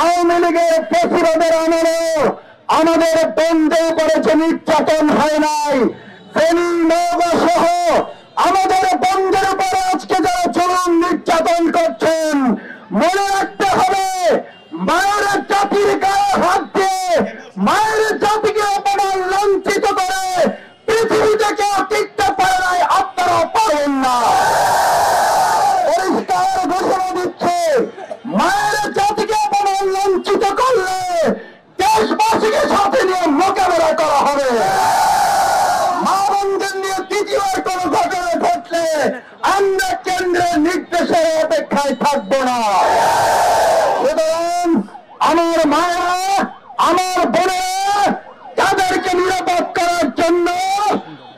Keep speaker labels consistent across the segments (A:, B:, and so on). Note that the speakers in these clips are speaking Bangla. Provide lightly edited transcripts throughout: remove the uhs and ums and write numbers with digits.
A: আওয়ামী লীগের প্রতিরোধের আমলে আমাদের বন্ধেও করেছে, নির্যাতন হয় নাই। ফেনী নওগাঁ সহ আমাদের বন্ধের উপরে আজকে যারা চরম নির্যাতন করছেন, মনে রাখতে হবে মায়ের জাতির গায়ে হাত দিয়ে মায়ের জাতিকে অপমান লাঞ্ছিত করে পৃথিবী থেকে টিকতে পারে নাই, আপনারা পারেন না। পরিষ্কার ঘোষণা দিচ্ছে, মায়ের জাতিকে অপমান লাঞ্ছিত করলে দেশবাসীকে সাথে নিয়ে মোকাবেলা করা হবে। মা বোনদের নিয়ে দ্বিতীয়বার কোন ঘটনা ঘটলে আমরা কেন্দ্রের নির্দেশের অপেক্ষায় থাকবো না। সুতরাং আমার মায়েরা, আমার বোনেরা, তাদেরকে নিরাপদ করার জন্য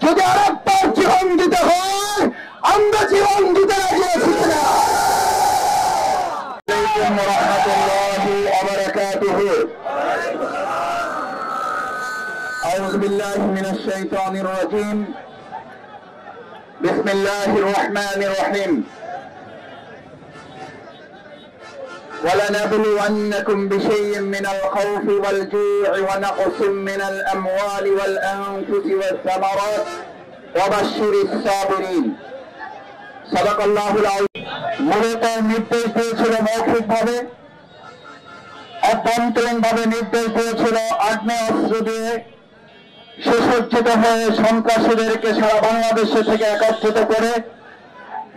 A: যদি আরেকবার জীবন দিতে হয়, আমরা জীবন দিতে রাজি আছি কিনা? أعوذ بالله من الشيطان الرجيم بسم الله الرحمن الرحيم ولنبلونكم بشيء من الخوف والجوع ونقص من الأموال والأنفس والثمرات وبشر الصابرين صدق الله العظيم মূলত নির্দেশ দিয়েছিল মৌখিকভাবে, অভ্যন্তরীণভাবে নির্দেশ দিয়েছিল আগ্নেয়াস্ত্র দিয়ে সুসজ্জিত হয়ে সন্ত্রাসীদেরকে সারা বাংলাদেশে থেকে একত্রিত করে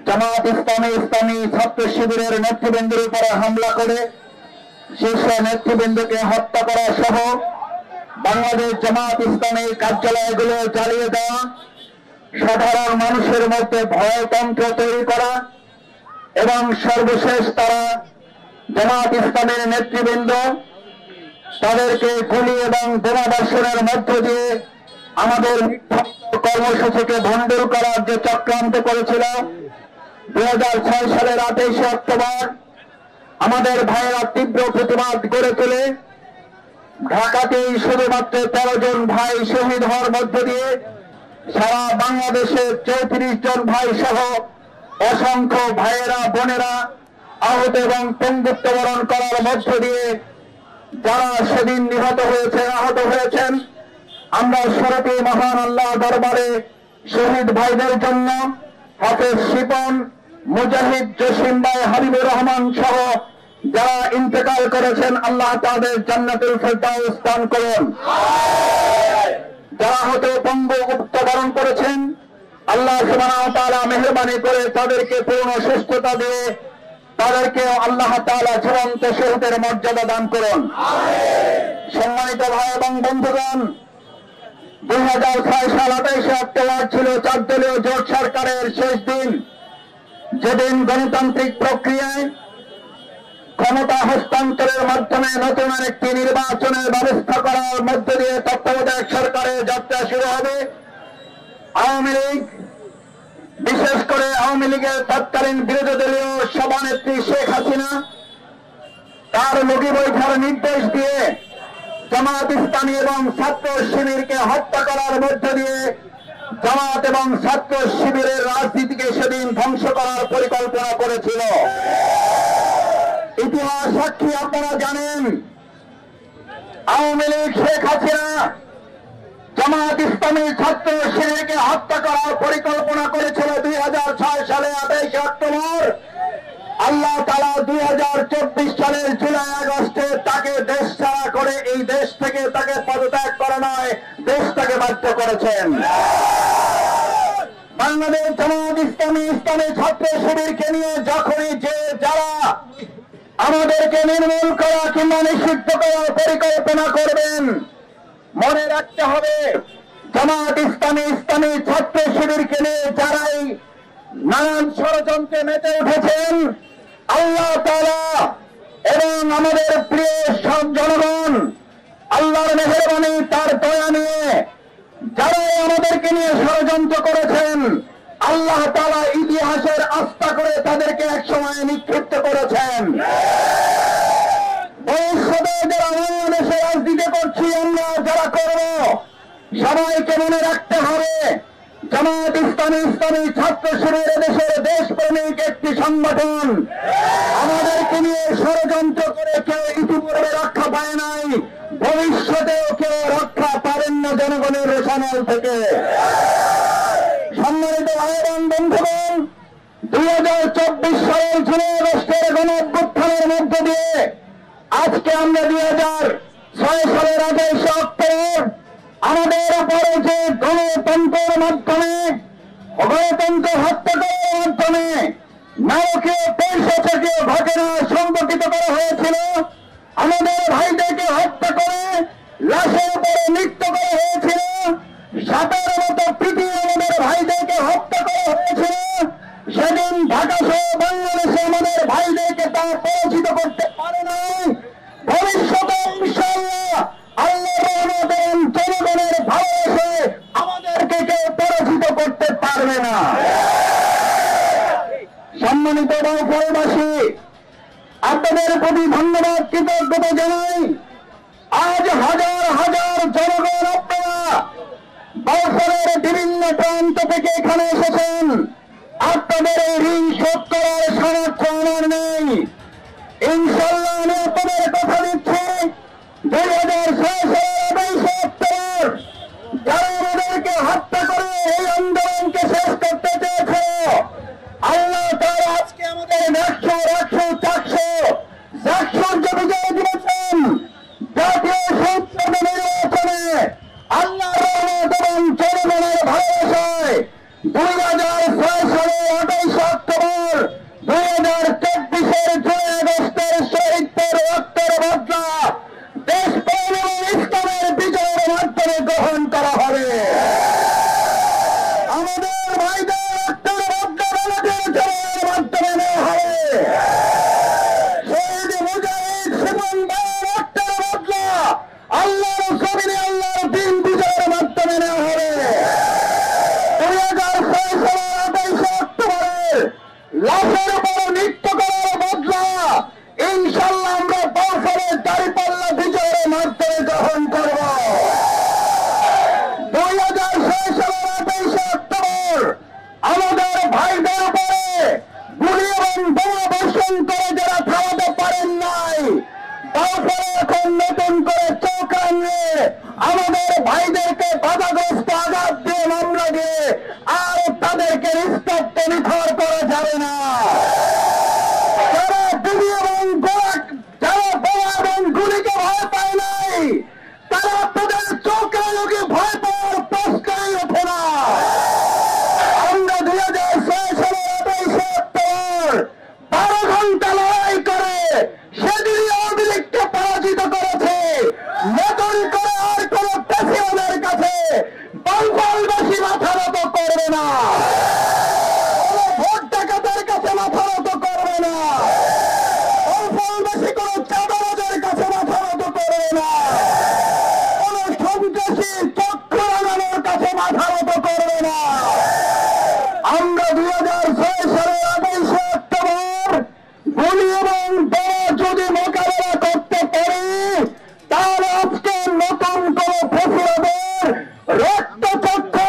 A: জামাত ইসলামী ছাত্র শিবিরের নেতৃবৃন্দের উপরে হামলা করে শীর্ষ নেতৃবৃন্দকে হত্যা করা সহ বাংলাদেশ জামাত ইসলামীর কার্যালয়গুলো জ্বালিয়ে দেওয়া, সাধারণ মানুষের মধ্যে ভয়তন্ত্র তৈরি করা এবং সর্বশেষ তারা জামাত ইসলামীর নেতৃবৃন্দ তাদেরকে গুলি এবং বোমাবর্ষণের মধ্য দিয়ে আমাদের কর্মসূচিকে ভণ্ডুল করার যে চক্রান্ত করেছিল 2006 সালের 28 অক্টোবর আমাদের ভাইয়েরা তীব্র প্রতিবাদ গড়ে তোলে ঢাকাতেই শুধুমাত্র 13 জন ভাই শহীদ হওয়ার মধ্য দিয়ে সারা বাংলাদেশে 34 জন ভাই সহ অসংখ্য ভাইয়েরা বোনেরা আহত এবং পঙ্গুত্ব বরণ করার মধ্য দিয়ে যারা সেদিন নিহত হয়েছে, আহত হয়েছেন, আমরা সরকারি মহান আল্লাহ দরবারে শহীদ ভাইদের জন্য হাফেজ শিপন, মুজাহিদ জসিম ভাই, হাবিবুর রহমান সহ যারা ইন্তেকাল করেছেন, আল্লাহ তাদের জান্নাতুল ফেরদাউস দান করুন। যারা আহত পঙ্গুত্ব বরণ করেছেন, আল্লাহ সুবহানাহু ওয়া তাআলা মেহেরবানি করে তাদেরকে পূর্ণ সুস্থতা দিয়ে তাদেরকে আল্লাহ তাআলা জীবন্ত শহীদের মর্যাদা দান করুন। সম্মানিত ভাই এবং বন্ধুগণ, 2006 সাল 28 অক্টোবর ছিল 4 দলীয় জোট সরকারের শেষ দিন, যেদিন গণতান্ত্রিক প্রক্রিয়ায় ক্ষমতা হস্তান্তরের মাধ্যমে নতুন একটি নির্বাচনের ব্যবস্থা করার মধ্য দিয়ে তত্ত্বাবধায়ক সরকারের যাত্রা শুরু হবে। আওয়ামী লীগ, বিশেষ করে আওয়ামী লীগের তৎকালীন বিরোধী দলীয় সভানেত্রী শেখ হাসিনা তার লগি বৈঠার নির্দেশ দিয়ে জামাত ইসলামী এবং ছাত্র শিবিরকে হত্যা করার মধ্য দিয়ে জামাত এবং ছাত্র শিবিরের রাজনীতিকে সেদিন ধ্বংস করার পরিকল্পনা করেছিল। ইতিহাস সাক্ষী, আপনারা জানেন আওয়ামী লীগ শেখ হাসিনা জামাত ইসলামী ছাত্র শিবিরকে হত্যা করার পরিকল্পনা করেছিল 2006 সালে 28 অক্টোবর। আল্লাহ তাআলা 2024 সালের জুলাই আগস্টে তাকে দেশ ছাড়া করে এই দেশ থেকে তাকে পদত্যাগ করা নয়, দেশ থেকে বাধ্য করেছেন। বাংলাদেশ জামাত ইসলামী ছাত্র শিবিরকে নিয়ে যখনই যারা আমাদেরকে নির্মূল করা কিংবা নিষিদ্ধ করার পরিকল্পনা করবেন, মনে রাখতে হবে জামাত ইসলামী ছাত্র শিবিরকে নিয়ে যারাই নানান ষড়যন্ত্রে মেতে উঠেছেন, আল্লাহ তাআলা এবং আমাদের প্রিয় সব জনগণ আল্লাহর মেহেরবানি তার দয়া নিয়ে যারাই আমাদেরকে নিয়ে ষড়যন্ত্র করেছেন, আল্লাহ তাআলা ইতিহাসের আস্থা করে তাদেরকে এক সময় নিক্ষিপ্ত করেছেন। ভবিষ্যতে যারা বাংলাদেশে রাজনীতি করছি, আমরা যারা করব, সবাইকে মনে রাখতে হবে জামাত ইসলামী ছাত্র শিবির এদেশের দেশপ্রেমিক একটি সংগঠন। আমাদেরকে নিয়ে ষড়যন্ত্র করে কেউ ইতিপূর্বে আজকে আমরা 2006 সালের 28 অক্টোবর আমাদের উপরে যে গণতন্ত্রের মাধ্যমে গণতন্ত্র হত্যা করার মাধ্যমে নারকীয় পৈশাচিক ঘটনা সংঘটিত করা হয়েছিল। আমাদের ভাইদেরকে হত্যা করে লাশের উপরে নৃত্য করা হয়েছিল। সাপের মতো পৃথিবী আমাদের ভাইদেরকে হত্যা করা হয়েছিল। সেদিন ঢাকা সহ বাংলাদেশে আমাদের ভাইদেরকে তা পরাজিত করতে পারে নাই। ভবিষ্যতে ইনশাআল্লাহ আল্লাহর রহমত এবং জনগণের ভালোবাসায় আমাদেরকে কেউ পরাজিত করতে পারবে না। সম্মানিত বাউফলবাসী, আপনাদের প্রতি ধন্যবাদ কৃতজ্ঞতা জানাই। আজ হাজার হাজার জনগণ আপনারা বাউফলের বিভিন্ন প্রান্ত থেকে এখানে এসেছেন। আপনাদের এই ঋণ শোধ করার সামর্থ্য আমার নেই। ইনশাআল্লাহ আমি আপনাদের কথা দিচ্ছি, 2006 সালের 28 অক্টোবর যারা আমাদেরকে হত্যা করে এই আন্দোলনকে শেষ করতে চেয়েছে, আল্লাহ তাআলা আজকে আমাদের 100 বিজয় দিয়েছেন। জাতীয় সংসদ নির্বাচনে আল্লাহর রহমত এবং জনগণের ভালোবাসায় 2006 সালের 28 অক্টোবর 2024-এর জুলাই আগস্টের শহীদদের রক্তের বদলা দেশপ্রেম এবং ইসলামের বিজয়ের মাধ্যমে গ্রহণ করা হবে। আমাদের ভাইদের রক্তের বদলা আমাদের জয়ের মাধ্যমে নেওয়া হবে। শহীদ মুজাহিদ শিবন ভাইয়ের রক্তের বদলা আল্লাহর জমিনে আল্লাহর দ্বীন বিজয়ের মাধ্যমে নেওয়া হবে। 2006 সালের 28 অক্টোবরের লাশের উপর নৃত্য করার বদলা ইনশাআল্লাহ আমরা বাউফলের দাঁড়িপাল্লা বিজয়ের মাধ্যমে গ্রহণ করব। 2006 সালের 28 অক্টোবর আমাদের ভাইদের উপরে গুলি এবং বোমা বর্ষণ করে যারা থামাতে পারেন নাই, বাউফলে এখন নতুন করে চোখ রাঙিয়ে আমাদের ভাইদেরকে বাধাগ্রস্ত আঘাত দিয়ে মামলা দিয়ে আর তাদেরকে নিস্তব্ধ নিথর করা যাবে না। যারা গুলি এবং যারা বোমা এবং গুলিকে ভয় পায় নাই, তারা তাদের চোখে লোকে ভয় পাওয়ার প্রশ্নই ওঠে না। আমরা 2006 সালের 28 অক্টোবর 12 ঘন্টা লড়াই করে সেদিনই আওয়ামী লীগকে পরাজিত করেছে। নতুন করে আর কোন পেশিওয়াদের কাছে বাউফলবাসী মাথা নত করবে না, কোন ভোট ডাকাতের কাছে মাথা নত করবে না, বাউফলবাসী কোন চাঁদাবাজের কাছে মাথা নত করবে না, কোন সন্ত্রাসী চক্ষু রাঙানোর কাছে মাথা নত করবে না। আমরা 2006 সালের 28 অক্টোবর গুলি এবং বোমা যদি মোকাবেলা করতে পারি, তাহলে আজকে নতুন কোন ফেসিবাদের রক্তচক্ষু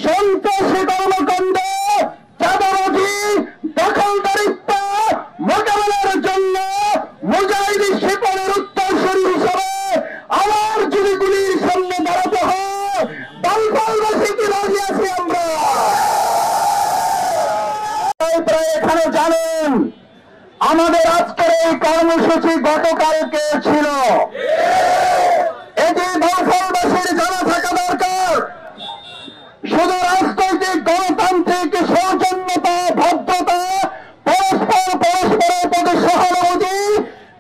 A: সন্ত্রাসী কর্মকাণ্ড চাঁদাবাজি দখলদারিত্ব মোকাবেলার জন্য মুজাহিদি শিকলের উত্তরসূরি হিসেবে আবার যদি গুলির সামনে দাঁড়াতে হয়, বাউফলবাসী কি রাজি আছি আমরা? প্রায় এখানে জানেন আমাদের আজকের এই কর্মসূচি গতকালকে ছিল। এটি বাউফলবাসীর জানা থাকা দরকার। শুধু রাজনৈতিক গণতান্ত্রিক সৌজন্যতা, ভদ্রতা, পরস্পরের প্রতি সহানুভূতি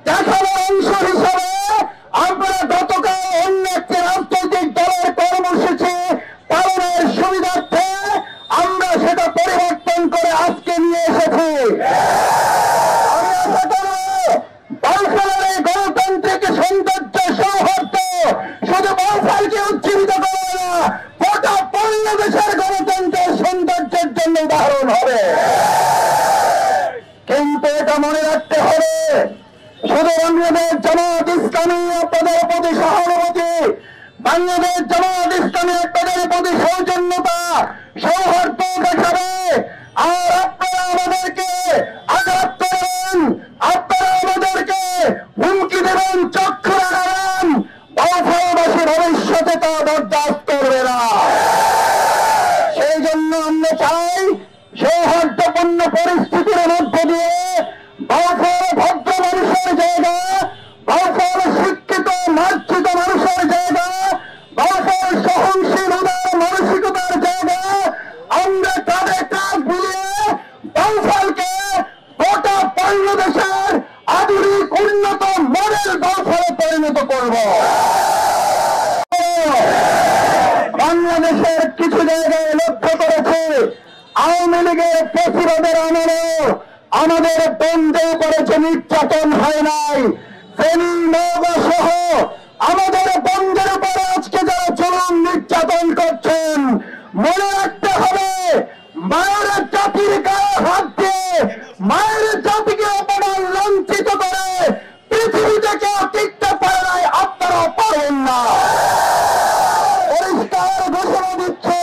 A: দেখানোর অংশ হিসাবে আমরা গতকাল অন্য একটি রাজনৈতিক দলের কর্মসূচি পালনের সুবিধার্থে আমরা সেটা পরিবর্তন করে আজকে নিয়ে এসেছি। আমি আশা করব বাউফলের এই গণতান্ত্রিক সৌন্দর্য সৌহার্দ্য শুধু বাউফলকে উজ্জীবিত করবে না, গোটা বাংলাদেশের গণতন্ত্রের সৌন্দর্যের জন্য উদাহরণ হবে। কিন্তু এটা মনে রাখতে হবে, শুধু বাংলাদেশ জামাত ইসলামী আপনাদের প্রতি সহানুভূতি, বাংলাদেশ জামাত ইসলামী আপনাদের প্রতি সৌজন্যতা সৌহার্দ্য দেখাবে, আর আপনারা আমাদেরকে আঘাত করবেন, আপনারা আমাদেরকে হুমকি দেবেন, চক্ষু রাখাবেন, বাউফলবাসী ভবিষ্যতে তা বরদাস্ত করবে না। সেই জন্য আমরা চাই সৌহার্দ্যপূর্ণ পরিস্থিতির মধ্য দিয়ে বাউফল ভদ্র মানুষের জায়গা, আওয়ামী লীগের প্রতিরোধের আমলে আমাদের বন্ধে করেছে নির্যাতন হয় নাই। ফেনী নওগাঁ সহ আমাদের বন্ধের উপরে আজকে যারা জুলুম নির্যাতন করছেন, মনে রাখতে হবে মায়ের জাতির গায়ে হাত দিয়ে মায়ের জাতিকে অপমান লাঞ্ছিত করে পৃথিবী থেকে টিকতে পারে নাই, আপনারা পারেন না। পরিষ্কার ঘোষণা দিচ্ছে,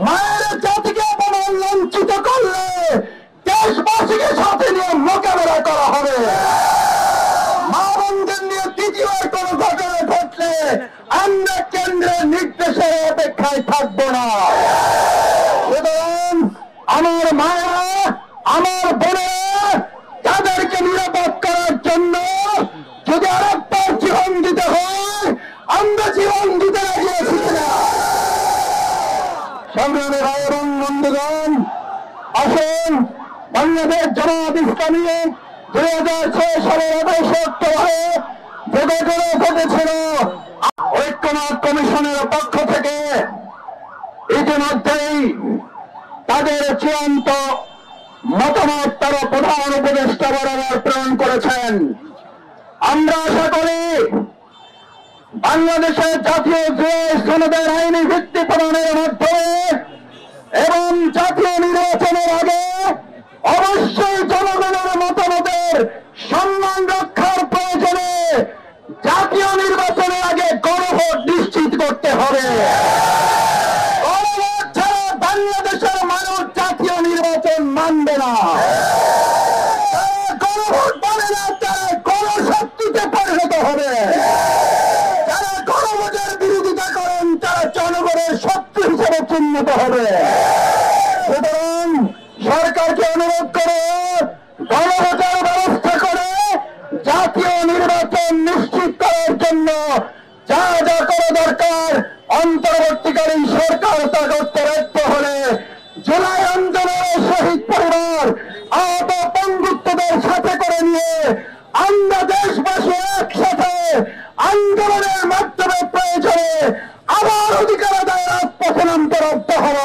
A: মায়ের জাতিকে অপমান লাঞ্ছিত করলে দেশবাসীকে সাথে নিয়ে মোকাবেলা করা হবে। মা বোনদের নিয়ে দ্বিতীয়বার কোন ঘটনা ঘটলে আমরা কেন্দ্রের নির্দেশের অপেক্ষায় থাকবো না। সুতরাং আমার মায়েরা, আমার বোনেরা, তাদেরকে নিরাপদ করার জন্য যদি আরেকবার জীবন দিতে হয়, আমরা জীবন দিতে রাজি আছি কিনা? সংগ্রামী ভাই এবং বন্ধুগণ, আসুন বাংলাদেশ জামাত ইসলামী 2006 সালের 28 অক্টোবরে যে ঘটনা ঘটেছিল, ঐক্যমত কমিশনের পক্ষ থেকে ইতিমধ্যেই তাদের চূড়ান্ত মতামত তারা প্রধান উপদেষ্টা বরাবর প্রেরণ করেছেন। আমরা আশা করি বাংলাদেশের জাতীয় জুলাই সনদের আইনি ভিত্তি প্রদানের মাধ্যমে এবং জাতীয় নির্বাচনের আগে অবশ্যই জনগণের মতামতের সম্মান রক্ষার প্রয়োজনে জাতীয় নির্বাচনের আগে গণভোট নিশ্চিত করতে হবে। গণভোট ছাড়া বাংলাদেশের মানুষ জাতীয় নির্বাচন মানবে না। গণভোট মানে না, তারা গণশক্তিতে পরিণত হবে। যারা গণভোটের বিরোধিতা করেন তারা জনগণের শত্রু হিসেবে চিহ্নিত হবে। সুতরাং সরকারকে অনুরোধ করে গণভোটের ব্যবস্থা করে জাতীয় নির্বাচন নিশ্চিত করার জন্য যা যা করা দরকার অন্তর্বর্তীকালীন সরকার তা করতে ব্যর্থ হলে জুলাই আন্দোলনের শহীদ পরিবার, আহত বন্ধুত্বদের সাথে করে নিয়ে আমরা দেশবাসী একসাথে আন্দোলনের মাধ্যমে প্রয়োজনে আবার অধিকার আদায়ের রাজপথে নামতে বাধ্য হব।